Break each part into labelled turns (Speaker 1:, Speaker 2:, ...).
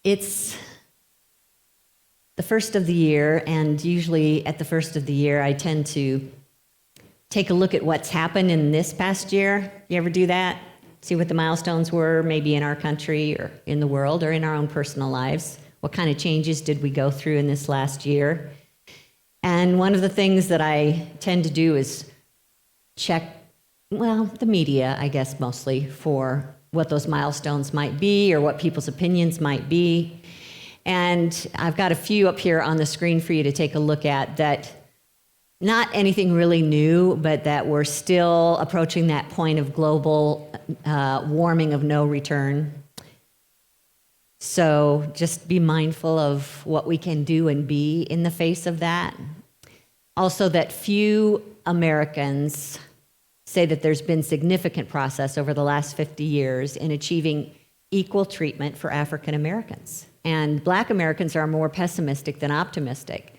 Speaker 1: It's the first of the year, and usually at the first of the year, I tend to take a look at what's happened in this past year. You ever do that? See what the milestones were, maybe in our country or in the world or in our own personal lives. What kind of changes did we go through in this last year? And one of the things that I tend to do is check, well, the media, I guess, mostly, for what those milestones might be or what people's opinions might be. And I've got a few up here on the screen for you to take a look at that, not anything really new, but that we're still approaching that point of global warming of no return. So just be mindful of what we can do and be in the face of that. Also, that few Americans say that there's been significant progress over the last 50 years in achieving equal treatment for African Americans. And Black Americans are more pessimistic than optimistic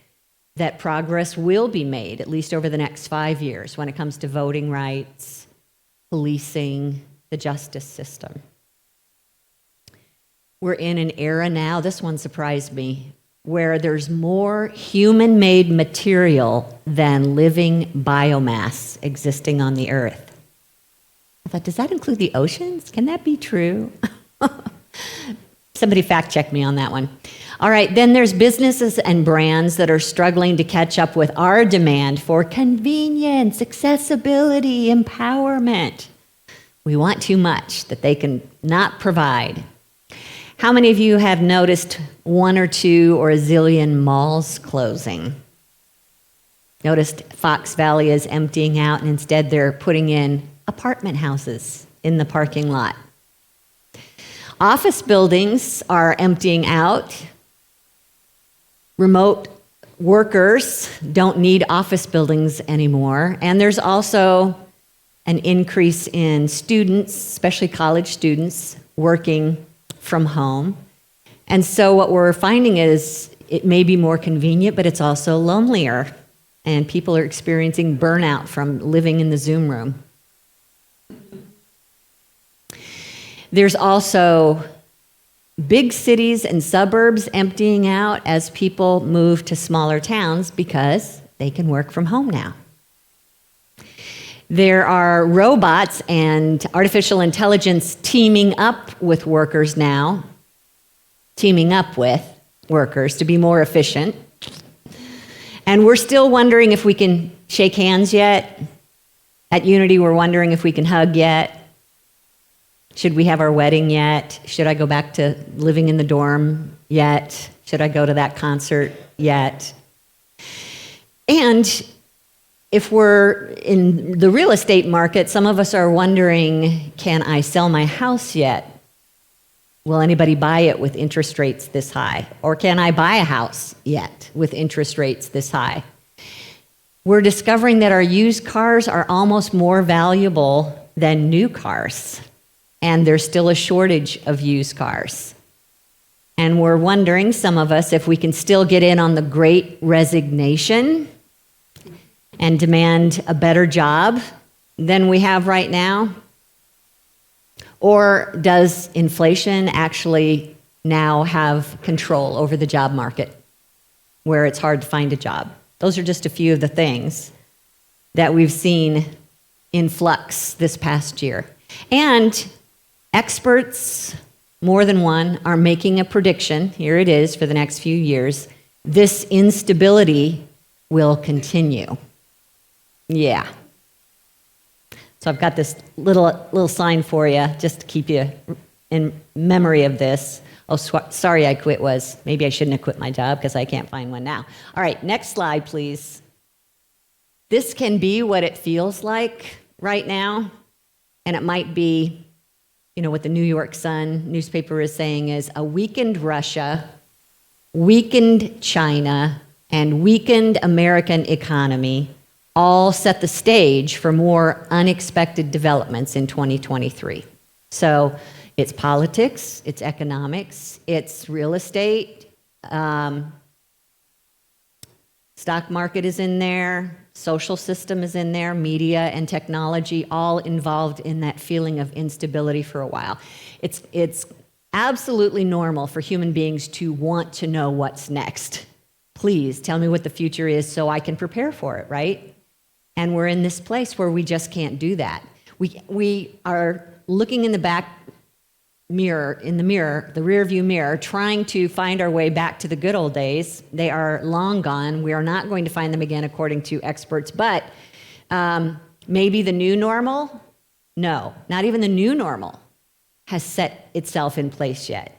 Speaker 1: that progress will be made, at least over the next 5 years, when it comes to voting rights, policing, the justice system. We're in an era now, this one surprised me, where there's more human-made material than living biomass existing on the earth. I thought, does that include the oceans? Can that be true? Somebody fact check me on that one. All right, then there's businesses and brands that are struggling to catch up with our demand for convenience, accessibility, empowerment. We want too much that they can not provide. How many of you have noticed one or two or a zillion malls closing? Noticed Fox Valley is emptying out, and instead they're putting in apartment houses in the parking lot. Office buildings are emptying out. Remote workers don't need office buildings anymore. And there's also an increase in students, especially college students, working from home. And so what we're finding is it may be more convenient, but it's also lonelier. And people are experiencing burnout from living in the Zoom room. There's also big cities and suburbs emptying out as people move to smaller towns because they can work from home now. There are robots and artificial intelligence teaming up with workers now, teaming up with workers to be more efficient. And we're still wondering if we can shake hands yet. At Unity, we're wondering if we can hug yet. Should we have our wedding yet? Should I go back to living in the dorm yet? Should I go to that concert yet? And if we're in the real estate market, some of us are wondering, can I sell my house yet? Will anybody buy it with interest rates this high? Or can I buy a house yet with interest rates this high? We're discovering that our used cars are almost more valuable than new cars. And there's still a shortage of used cars. And we're wondering, some of us, if we can still get in on the great resignation and demand a better job than we have right now. Or does inflation actually now have control over the job market, where it's hard to find a job? Those are just a few of the things that we've seen in flux this past year. And experts, more than one, are making a prediction, here it is, for the next few years. This instability will continue. Yeah. So I've got this little sign for you, just to keep you in memory of this. Oh, sorry I quit was, maybe I shouldn't have quit my job because I can't find one now. All right, next slide, please. This can be what it feels like right now, and it might be, you know, what the New York Sun newspaper is saying is a weakened Russia, weakened China, and weakened American economy all set the stage for more unexpected developments in 2023. So it's politics, it's economics, it's real estate, stock market is in there, social system is in there, media and technology, all involved in that feeling of instability for a while. It's absolutely normal for human beings to want to know what's next. Please tell me what the future is so I can prepare for it, right? And we're in this place where we just can't do that. We are looking in the the rear view mirror, trying to find our way back to the good old days. They are long gone. We are not going to find them again, according to experts. But maybe the new normal? No, not even the new normal has set itself in place yet.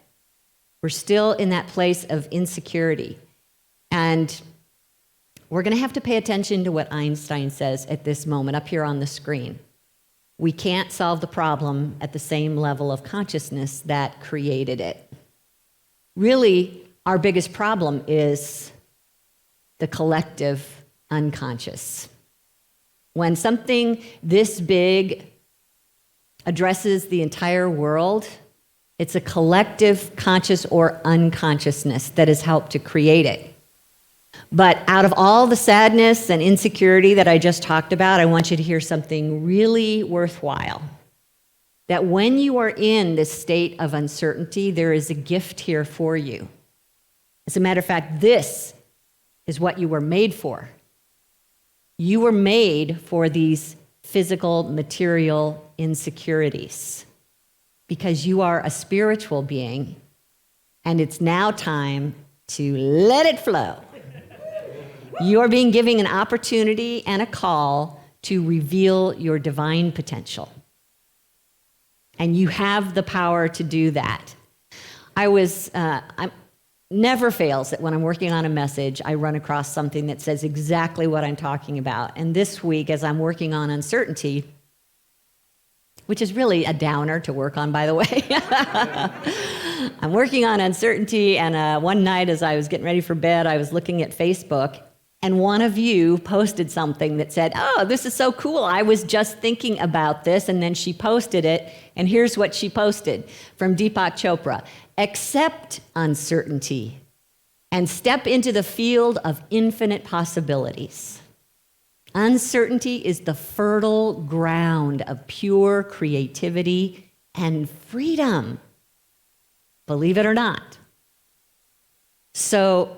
Speaker 1: We're still in that place of insecurity. And we're going to have to pay attention to what Einstein says at this moment up here on the screen. We can't solve the problem at the same level of consciousness that created it. Really, our biggest problem is the collective unconscious. When something this big addresses the entire world, it's a collective conscious or unconsciousness that has helped to create it. But out of all the sadness and insecurity that I just talked about, I want you to hear something really worthwhile. That when you are in this state of uncertainty, there is a gift here for you. As a matter of fact, this is what you were made for. You were made for these physical, material insecurities because you are a spiritual being, and it's now time to let it flow. You are being given an opportunity and a call to reveal your divine potential. And you have the power to do that. Never fails that when I'm working on a message, I run across something that says exactly what I'm talking about. And this week, as I'm working on uncertainty, which is really a downer to work on, by the way. I'm working on uncertainty, and one night as I was getting ready for bed, I was looking at Facebook, and one of you posted something that said, "Oh, this is so cool. I was just thinking about this." And then she posted it, and here's what she posted from Deepak Chopra. "Accept uncertainty and step into the field of infinite possibilities. Uncertainty is the fertile ground of pure creativity and freedom." Believe it or not. So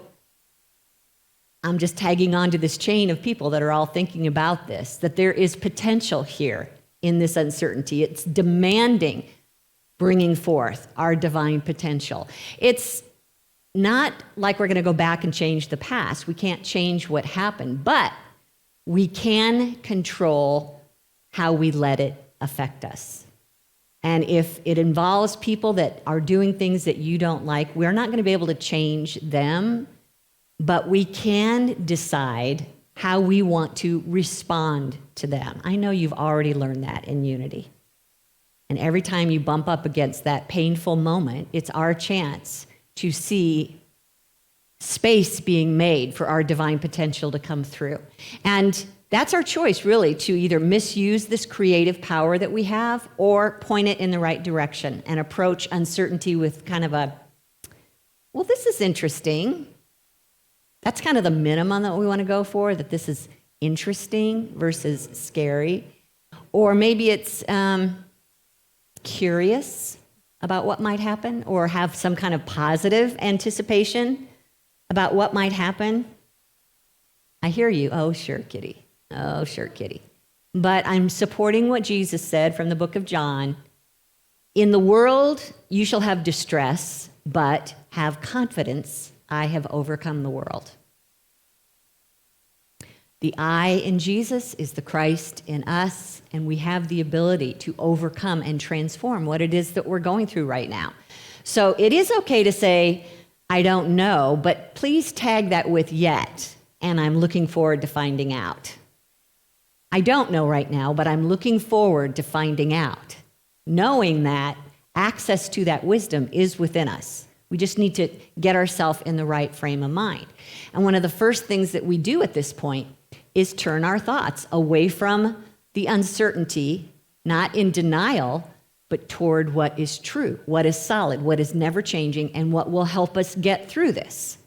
Speaker 1: I'm just tagging on to this chain of people that are all thinking about this, that there is potential here in this uncertainty. It's demanding bringing forth our divine potential. It's not like we're going to go back and change the past. We can't change what happened, but we can control how we let it affect us. And if it involves people that are doing things that you don't like, we're not going to be able to change them, but we can decide how we want to respond to them. I know you've already learned that in Unity. And every time you bump up against that painful moment, it's our chance to see space being made for our divine potential to come through. And that's our choice, really, to either misuse this creative power that we have or point it in the right direction and approach uncertainty with kind of a, well, this is interesting. That's kind of the minimum that we want to go for, that this is interesting versus scary. Or maybe it's curious about what might happen, or have some kind of positive anticipation about what might happen. I hear you. Oh, sure, kitty. Oh, sure, kitty. But I'm supporting what Jesus said from the book of John. In the world you shall have distress, but have confidence. I have overcome the world. The I in Jesus is the Christ in us, and we have the ability to overcome and transform what it is that we're going through right now. So it is okay to say, I don't know, but please tag that with yet, and I'm looking forward to finding out. I don't know right now, but I'm looking forward to finding out, knowing that access to that wisdom is within us. We just need to get ourselves in the right frame of mind. And one of the first things that we do at this point is turn our thoughts away from the uncertainty, not in denial, but toward what is true, what is solid, what is never changing, and what will help us get through this.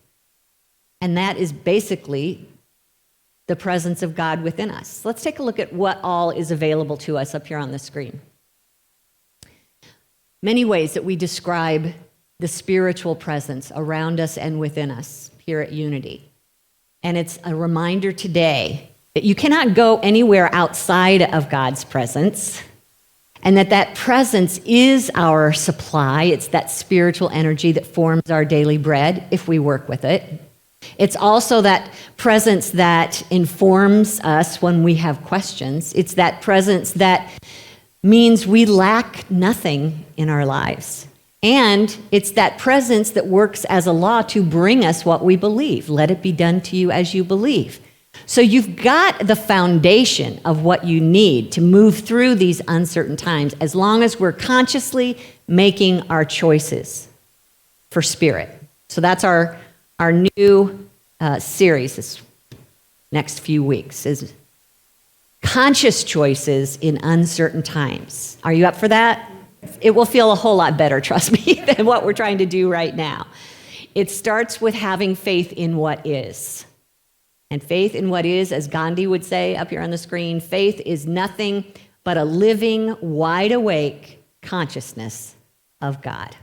Speaker 1: And that is basically the presence of God within us. Let's take a look at what all is available to us up here on the screen. many ways that we describe the spiritual presence around us and within us here at Unity. And it's a reminder today that you cannot go anywhere outside of God's presence, and that presence is our supply. It's that spiritual energy that forms our daily bread if we work with it. It's also that presence that informs us when we have questions. It's that presence that means we lack nothing in our lives. And it's that presence that works as a law to bring us what we believe. Let it be done to you as you believe. So you've got the foundation of what you need to move through these uncertain times as long as we're consciously making our choices for spirit. So that's our new series this next few weeks is conscious choices in uncertain times. Are you up for that? It will feel a whole lot better, trust me, than what we're trying to do right now. It starts with having faith in what is. And faith in what is, as Gandhi would say up here on the screen, faith is nothing but a living, wide-awake consciousness of God.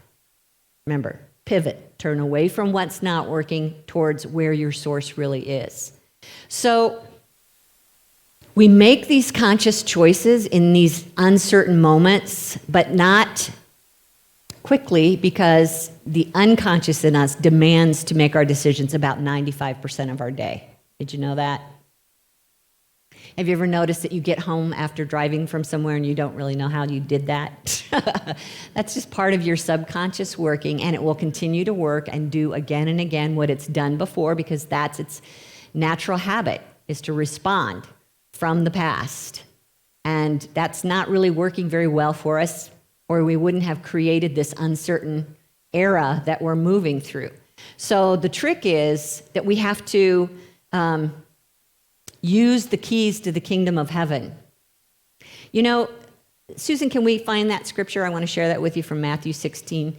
Speaker 1: Remember, pivot, turn away from what's not working towards where your source really is. So we make these conscious choices in these uncertain moments, but not quickly, because the unconscious in us demands to make our decisions about 95% of our day. Did you know that? Have you ever noticed that you get home after driving from somewhere and you don't really know how you did that? That's just part of your subconscious working, and it will continue to work and do again and again what it's done before, because that's its natural habit, is to respond from the past. And that's not really working very well for us, or we wouldn't have created this uncertain era that we're moving through. So the trick is that we have to use the keys to the kingdom of heaven. You know, Susan, can we find that scripture? I want to share that with you from Matthew 16.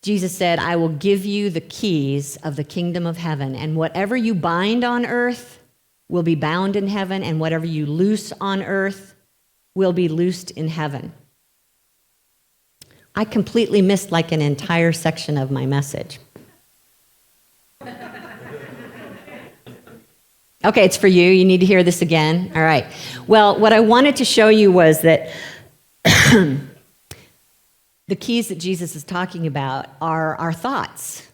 Speaker 1: Jesus said, I will give you the keys of the kingdom of heaven, and whatever you bind on earth will be bound in heaven, and whatever you loose on earth will be loosed in heaven. I completely missed like an entire section of my message. Okay, it's for you. You need to hear this again. All right. Well, what I wanted to show you was that the keys that Jesus is talking about are our thoughts.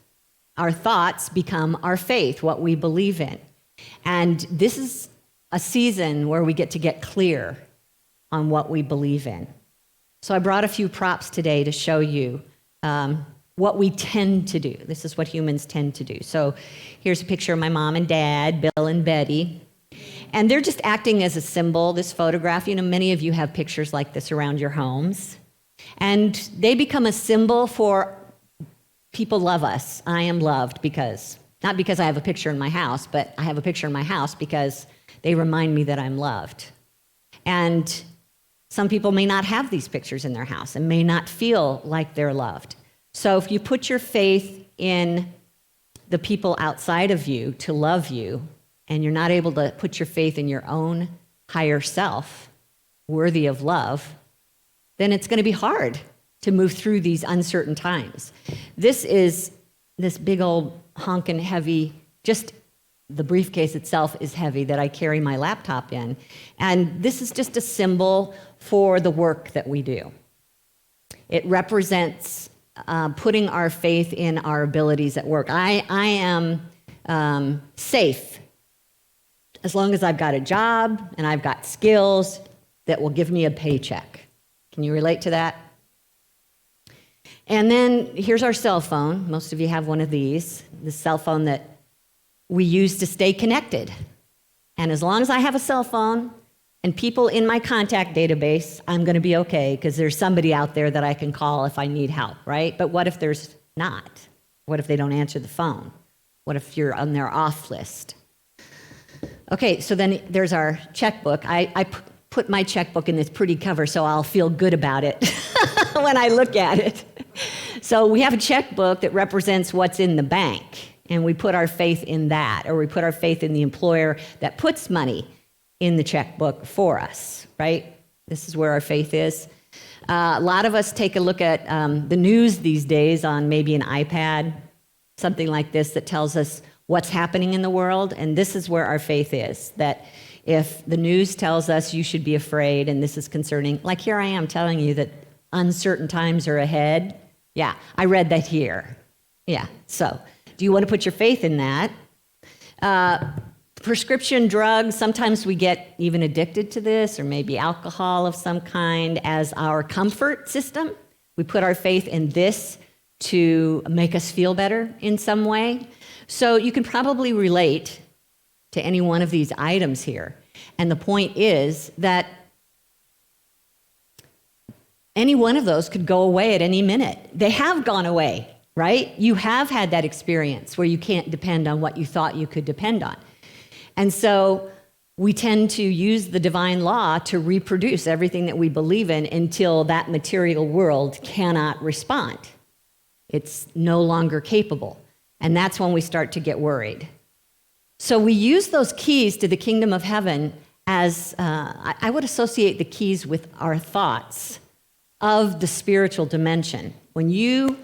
Speaker 1: Our thoughts become our faith, what we believe in. And this is a season where we get to get clear on what we believe in. So I brought a few props today to show you what we tend to do. This is what humans tend to do. So here's a picture of my mom and dad, Bill and Betty. And they're just acting as a symbol, this photograph. You know, many of you have pictures like this around your homes. And they become a symbol for people love us. I am loved because, not because I have a picture in my house, but I have a picture in my house because they remind me that I'm loved. And some people may not have these pictures in their house and may not feel like they're loved. So if you put your faith in the people outside of you to love you, and you're not able to put your faith in your own higher self, worthy of love, then it's going to be hard to move through these uncertain times. This is this big old honkin' heavy, just the briefcase itself is heavy that I carry my laptop in. And this is just a symbol for the work that we do. It represents putting our faith in our abilities at work. I am safe as long as I've got a job and I've got skills that will give me a paycheck. Can you relate to that? And then here's our cell phone. Most of you have one of these, the cell phone that we use to stay connected. And as long as I have a cell phone and people in my contact database, I'm going to be okay, because there's somebody out there that I can call if I need help, right? But what if there's not? What if they don't answer the phone? What if you're on their off list? Okay, so then there's our checkbook. I put my checkbook in this pretty cover so I'll feel good about it when I look at it. So we have a checkbook that represents what's in the bank, and we put our faith in that, or we put our faith in the employer that puts money in the checkbook for us, right? This is where our faith is. A lot of us take a look at the news these days on maybe an iPad, something like this that tells us what's happening in the world, and this is where our faith is, that if the news tells us you should be afraid and this is concerning, like here I am telling you that uncertain times are ahead. Yeah, I read that here. Yeah, so do you want to put your faith in that? Prescription drugs, sometimes we get even addicted to this, or maybe alcohol of some kind as our comfort system. We put our faith in this to make us feel better in some way. So you can probably relate to any one of these items here. And the point is that any one of those could go away at any minute. They have gone away, right? You have had that experience where you can't depend on what you thought you could depend on. And so we tend to use the divine law to reproduce everything that we believe in until that material world cannot respond. It's no longer capable. And that's when we start to get worried. So we use those keys to the kingdom of heaven as, I would associate the keys with our thoughts of the spiritual dimension. When you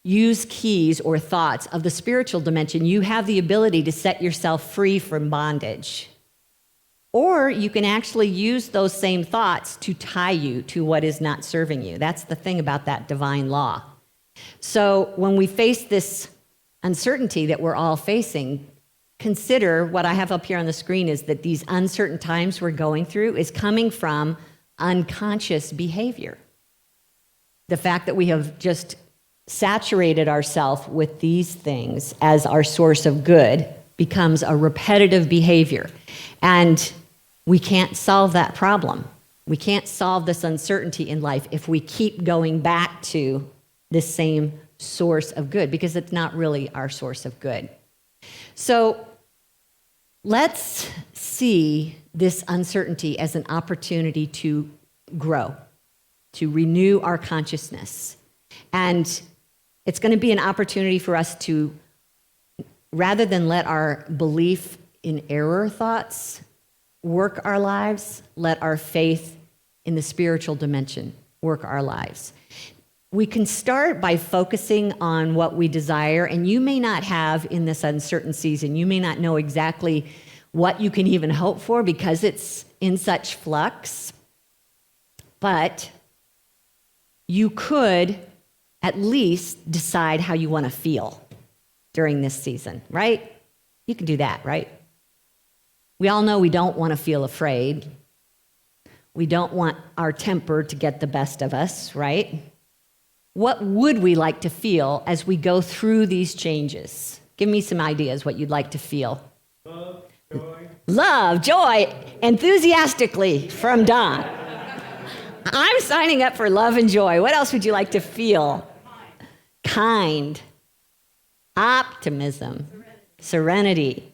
Speaker 1: use keys or thoughts of the spiritual dimension, you have the ability to set yourself free from bondage. Or you can actually use those same thoughts to tie you to what is not serving you. That's the thing about that divine law. So when we face this uncertainty that we're all facing, consider what I have up here on the screen is that these uncertain times we're going through is coming from unconscious behavior. The fact that we have just saturated ourselves with these things as our source of good becomes a repetitive behavior. And we can't solve that problem. We can't solve this uncertainty in life if we keep going back to this same source of good, because it's not really our source of good. So let's see this uncertainty as an opportunity to grow, to renew our consciousness. And it's going to be an opportunity for us to, rather than let our belief in error thoughts work our lives, let our faith in the spiritual dimension work our lives. We can start by focusing on what we desire, and you may not have in this uncertain season, you may not know exactly what you can even hope for because it's in such flux, but you could at least decide how you want to feel during this season, right? You can do that, right? We all know we don't want to feel afraid. We don't want our temper to get the best of us, right? What would we like to feel as we go through these changes? Give me some ideas what you'd like to feel.
Speaker 2: Love, joy.
Speaker 1: Love, joy, enthusiastically from Don. I'm signing up for love and joy. What else would you like to feel? Kind, optimism, serenity,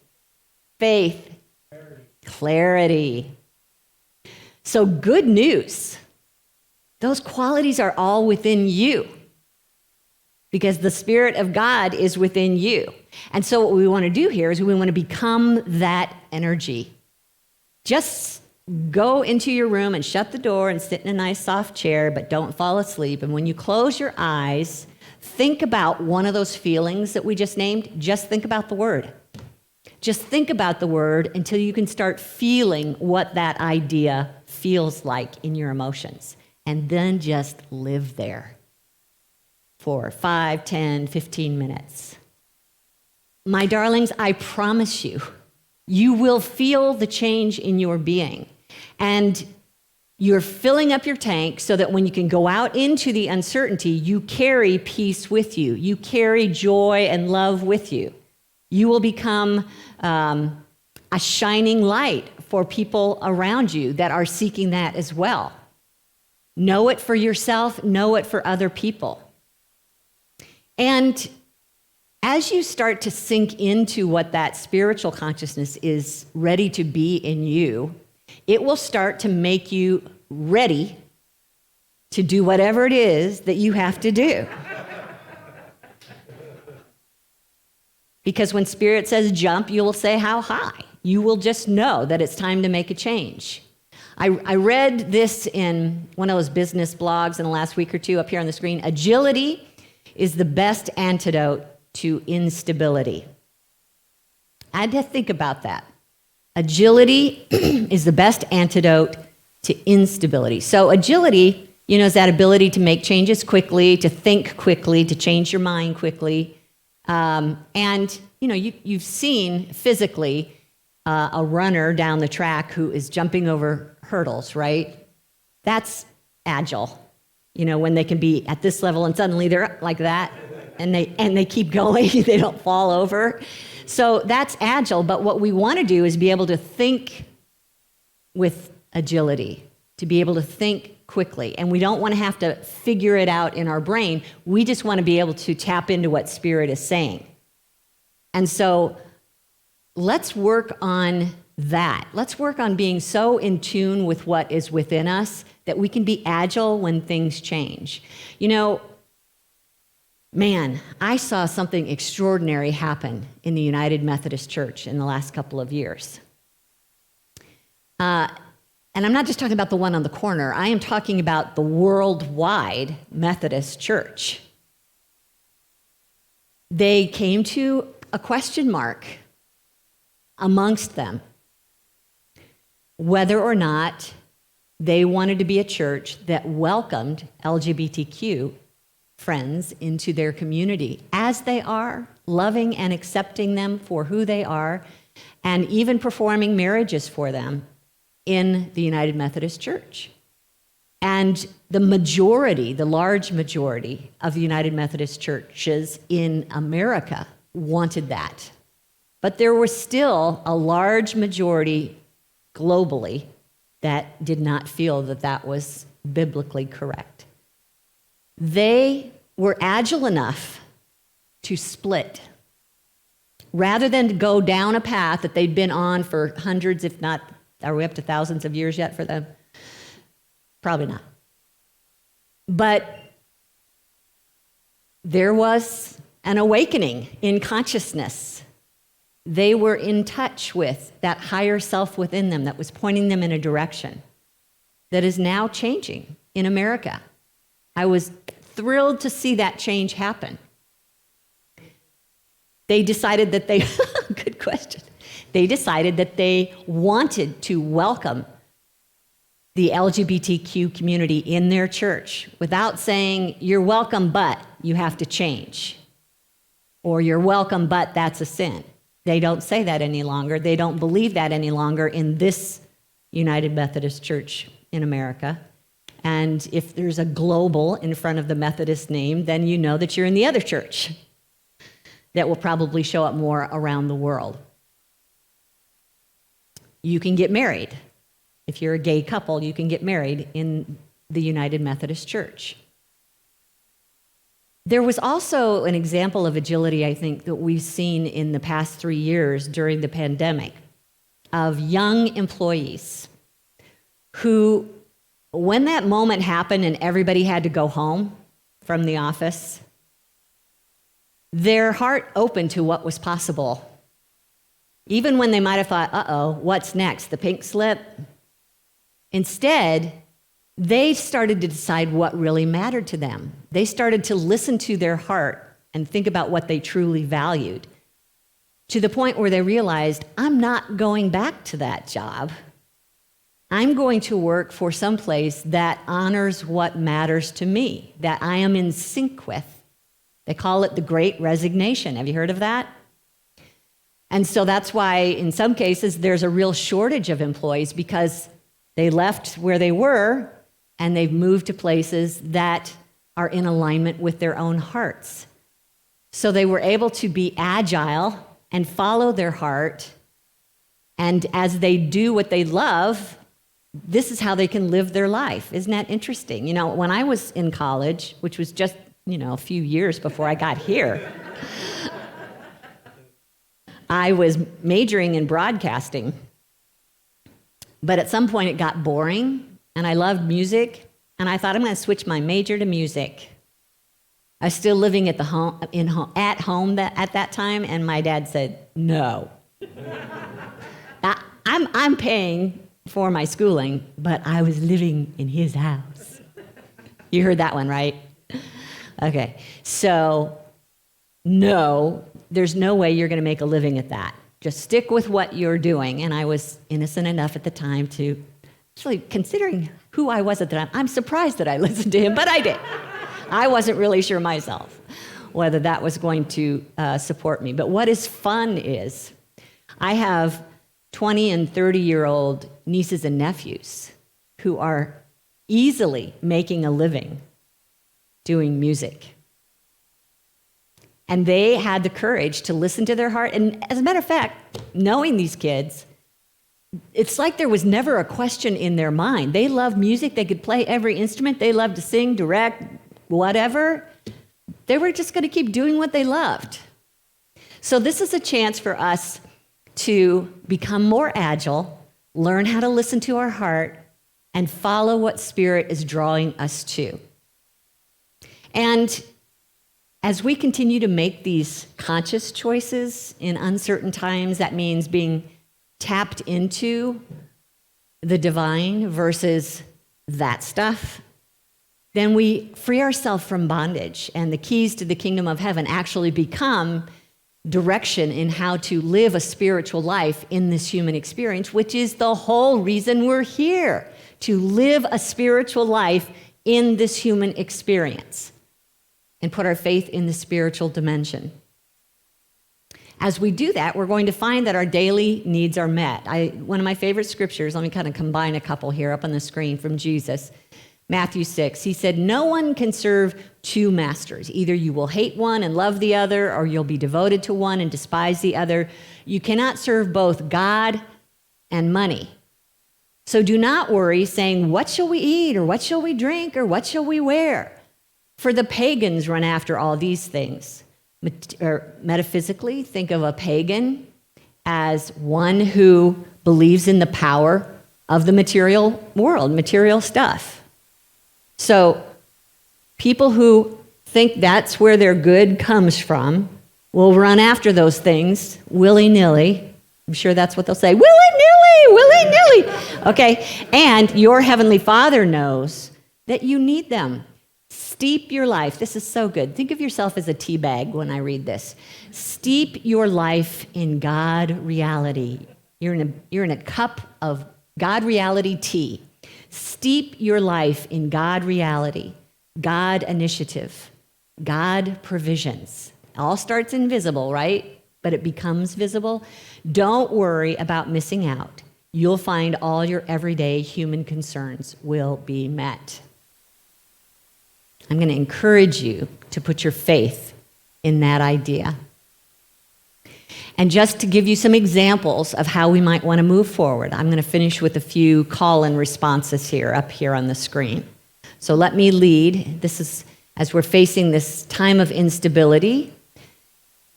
Speaker 1: faith, clarity. So good news. Those qualities are all within you because the Spirit of God is within you. And so what we want to do here is we want to become that energy. Just go into your room and shut the door and sit in a nice soft chair, but don't fall asleep. And when you close your eyes, think about one of those feelings that we just named. Just think about the word. Just think about the word until you can start feeling what that idea feels like in your emotions. And then just live there for 5, 10, 15 minutes. My darlings, I promise you, you will feel the change in your being. And you're filling up your tank so that when you can go out into the uncertainty, you carry peace with you. You carry joy and love with you. You will become a shining light for people around you that are seeking that as well. Know it for yourself, know it for other people. And as you start to sink into what that spiritual consciousness is ready to be in you, it will start to make you ready to do whatever it is that you have to do. Because when Spirit says jump, you will say how high. You will just know that it's time to make a change. I read this in one of those business blogs in the last week or two up here on the screen. Agility is the best antidote to instability. I had to think about that. Agility is the best antidote to instability. So agility, is that ability to make changes quickly, to think quickly, to change your mind quickly. You've seen physically a runner down the track who is jumping over hurdles, right? That's agile. When they can be at this level and suddenly they're like that, and they keep going, they don't fall over. So that's agile, but what we want to do is be able to think with agility, to be able to think quickly. And we don't want to have to figure it out in our brain. We just want to be able to tap into what Spirit is saying. And so let's work on that. Let's work on being so in tune with what is within us that we can be agile when things change. I saw something extraordinary happen in the United Methodist Church in the last couple of years. And I'm not just talking about the one on the corner. I am talking about the worldwide Methodist Church. They came to a question mark amongst them whether or not they wanted to be a church that welcomed LGBTQ friends into their community as they are, loving and accepting them for who they are, and even performing marriages for them in the United Methodist Church. And the large majority of the United Methodist churches in America wanted that. But there was still a large majority globally that did not feel that that was biblically correct. They were agile enough to split. Rather than to go down a path that they'd been on for hundreds, if not, are we up to thousands of years yet for them? Probably not. But there was an awakening in consciousness. They were in touch with that higher self within them that was pointing them in a direction that is now changing in America. I was thrilled to see that change happen. They decided that they, good question. They decided that they wanted to welcome the LGBTQ community in their church without saying, you're welcome, but you have to change. Or you're welcome, but that's a sin. They don't say that any longer. They don't believe that any longer in this United Methodist Church in America. And if there's a global in front of the Methodist name, then you know that you're in the other church that will probably show up more around the world. You can get married. If you're a gay couple, you can get married in the United Methodist Church. There was also an example of agility, I think, that we've seen in the past 3 years during the pandemic of young employees who, when that moment happened and everybody had to go home from the office, their heart opened to what was possible. Even when they might have thought, uh-oh, what's next? The pink slip? Instead, they started to decide what really mattered to them. They started to listen to their heart and think about what they truly valued, to the point where they realized, I'm not going back to that job. I'm going to work for some place that honors what matters to me, that I am in sync with. They call it the Great Resignation. Have you heard of that? And so that's why in some cases there's a real shortage of employees, because they left where they were and they've moved to places that are in alignment with their own hearts. So they were able to be agile and follow their heart. And as they do what they love, this is how they can live their life. Isn't that interesting? You know, when I was in college, which was just, a few years before I got here, I was majoring in broadcasting. But at some point it got boring, and I loved music, and I thought I'm going to switch my major to music. I was still living at home at that time, and my dad said, no. I'm paying for my schooling, but I was living in his house. You heard that one, right? Okay, so no, there's no way you're going to make a living at that. Just stick with what you're doing. And I was innocent enough at the time to, actually considering who I was at the time, I'm surprised that I listened to him, but I did. I wasn't really sure myself whether that was going to support me. But what is fun is I have 20 and 30-year-old nieces and nephews who are easily making a living doing music. And they had the courage to listen to their heart. And as a matter of fact, knowing these kids, it's like there was never a question in their mind. They loved music. They could play every instrument. They loved to sing, direct, whatever. They were just going to keep doing what they loved. So this is a chance for us to become more agile, learn how to listen to our heart, and follow what Spirit is drawing us to. And as we continue to make these conscious choices in uncertain times, that means being tapped into the divine versus that stuff, then we free ourselves from bondage, and the keys to the kingdom of heaven actually become direction in how to live a spiritual life in this human experience, which is the whole reason we're here, to live a spiritual life in this human experience and put our faith in the spiritual dimension. As we do that, we're going to find that our daily needs are met. One of my favorite scriptures, let me kind of combine a couple here up on the screen from Jesus, Matthew 6. He said, "No one can serve two masters. Either you will hate one and love the other, or you'll be devoted to one and despise the other. You cannot serve both God and money. So do not worry, saying, 'What shall we eat, or what shall we drink, or what shall we wear?' For the pagans run after all these things." Metaphysically, think of a pagan as one who believes in the power of the material world, material stuff. So people who think that's where their good comes from will run after those things willy-nilly. I'm sure that's what they'll say, willy-nilly, willy-nilly. Okay, and your heavenly Father knows that you need them. Steep your life. This is so good. Think of yourself as a tea bag when I read this. Steep your life in God reality. You're in a cup of God reality tea. Steep your life in God reality, God initiative, God provisions. It all starts invisible, right? But it becomes visible. Don't worry about missing out. You'll find all your everyday human concerns will be met. I'm going to encourage you to put your faith in that idea. And just to give you some examples of how we might want to move forward, I'm going to finish with a few call-in responses here, up here on the screen. So let me lead. This is, as we're facing this time of instability,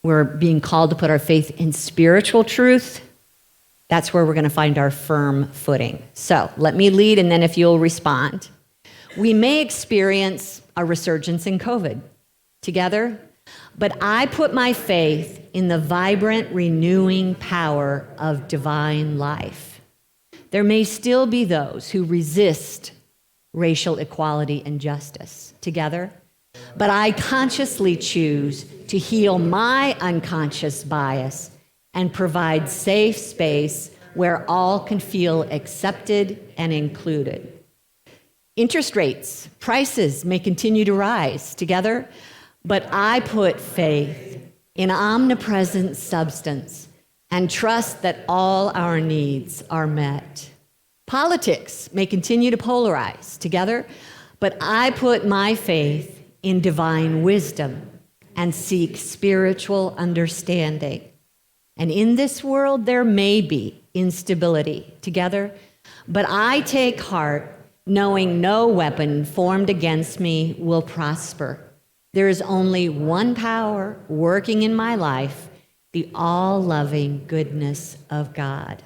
Speaker 1: we're being called to put our faith in spiritual truth. That's where we're going to find our firm footing. So let me lead, and then if you'll respond. We may experience a resurgence in COVID together, but I put my faith in the vibrant, renewing power of divine life. There may still be those who resist racial equality and justice together, but I consciously choose to heal my unconscious bias and provide safe space where all can feel accepted and included. Interest rates, prices may continue to rise together, but I put faith in omnipresent substance and trust that all our needs are met. Politics may continue to polarize together, but I put my faith in divine wisdom and seek spiritual understanding. And in this world, there may be instability together, but I take heart knowing no weapon formed against me will prosper. There is only one power working in my life, the all-loving goodness of God.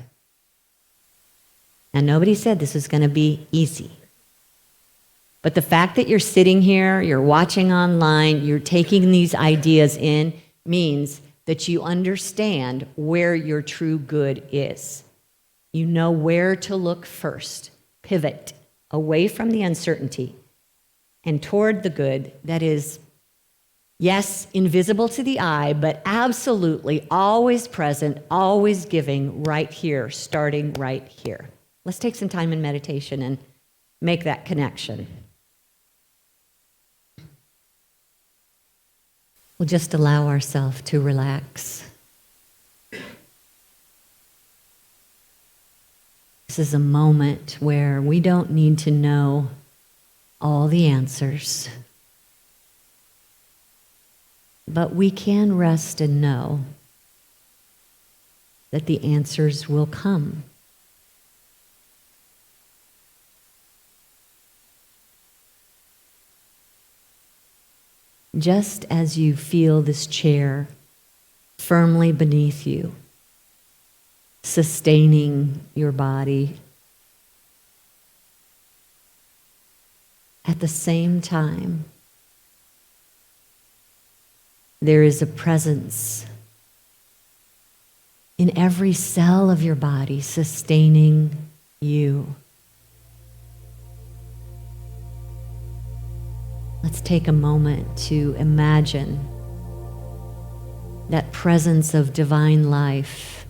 Speaker 1: And nobody said this was going to be easy. But the fact that you're sitting here, you're watching online, you're taking these ideas in, means that you understand where your true good is. You know where to look first. Pivot away from the uncertainty and toward the good that is, yes, invisible to the eye, but absolutely always present, always giving right here, starting right here. Let's take some time in meditation and make that connection. We'll just allow ourselves to relax. This is a moment where we don't need to know all the answers, but we can rest and know that the answers will come. Just as you feel this chair firmly beneath you, sustaining your body, at the same time, there is a presence in every cell of your body sustaining you. Let's take a moment to imagine that presence of divine life,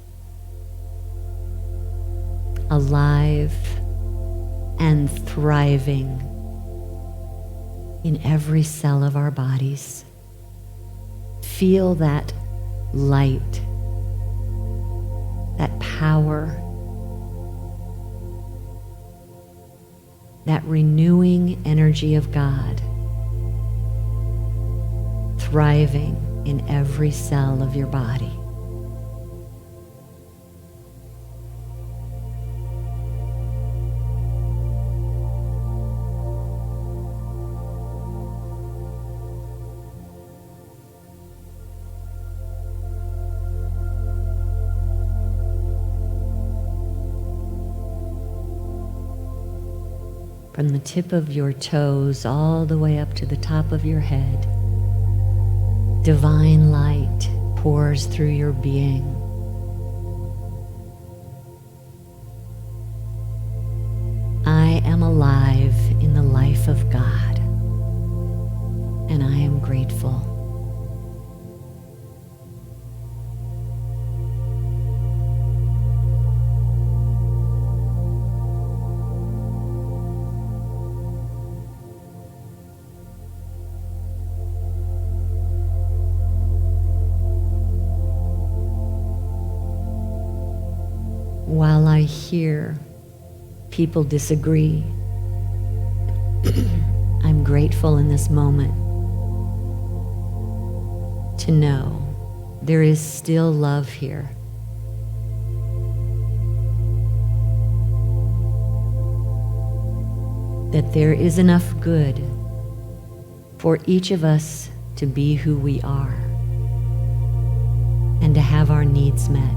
Speaker 1: alive and thriving in every cell of our bodies. Feel that light, that power, that renewing energy of God thriving in every cell of your body. From the tip of your toes all the way up to the top of your head, divine light pours through your being. I am alive in the life of God, and I am grateful. While I hear people disagree, I'm grateful in this moment to know there is still love here. That there is enough good for each of us to be who we are and to have our needs met.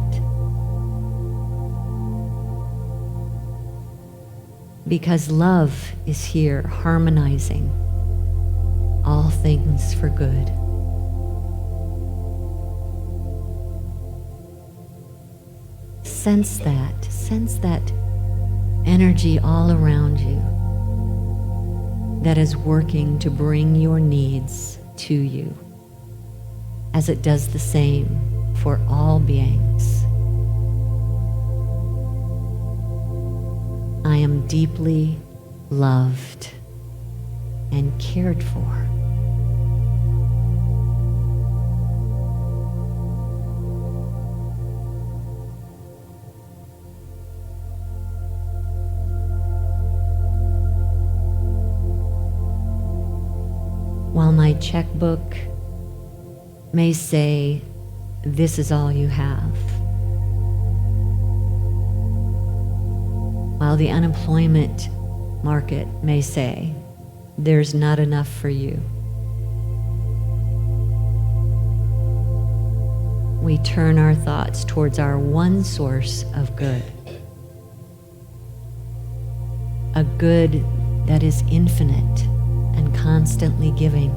Speaker 1: Because love is here harmonizing all things for good. Sense that energy all around you that is working to bring your needs to you, as it does the same for all beings. I am deeply loved and cared for. While my checkbook may say, "This is all you have," while the unemployment market may say, "There's not enough for you," we turn our thoughts towards our one source of good, a good that is infinite and constantly giving.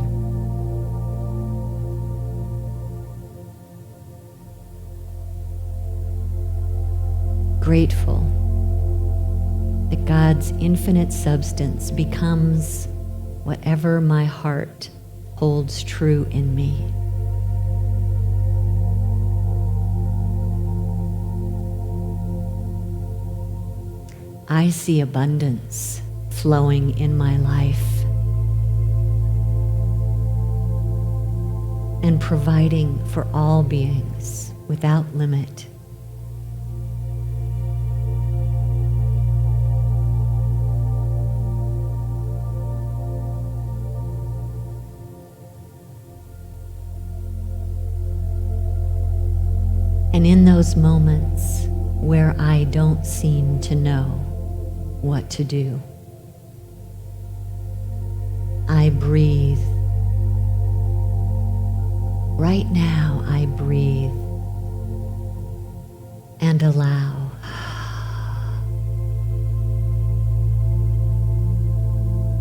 Speaker 1: grateful that God's infinite substance becomes whatever my heart holds true in me. I see abundance flowing in my life and providing for all beings without limit. And in those moments where I don't seem to know what to do, I breathe. Right now, I breathe and allow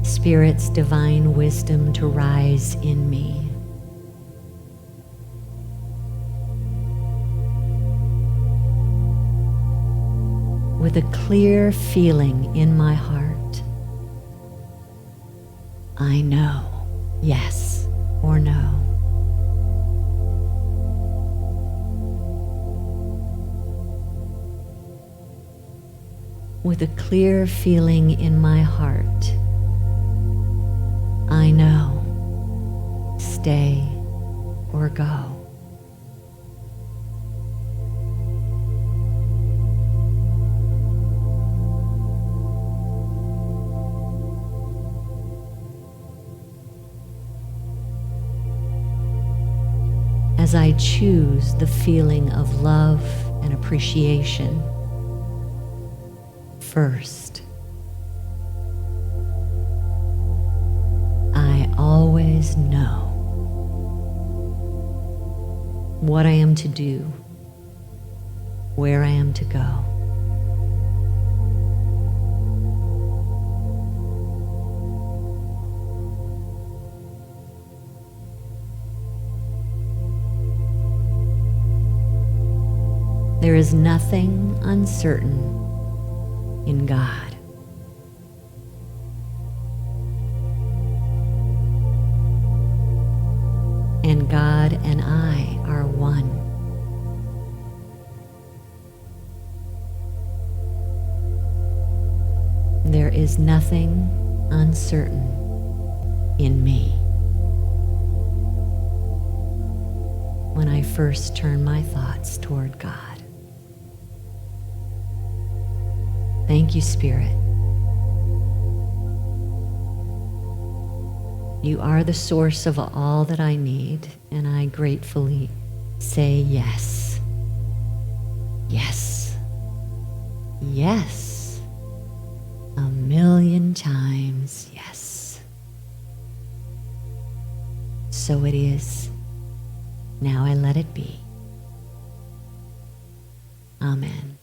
Speaker 1: Spirit's divine wisdom to rise in me. With a clear feeling in my heart, I know yes or no. With a clear feeling in my heart, I know stay or go. As I choose the feeling of love and appreciation first, I always know what I am to do, where I am to go. There is nothing uncertain in God. And God and I are one. There is nothing uncertain in me. When I first turn my thoughts toward God. Thank you, Spirit. You are the source of all that I need, and I gratefully say yes. Yes. Yes. 1,000,000 times yes. So it is. Now I let it be. Amen.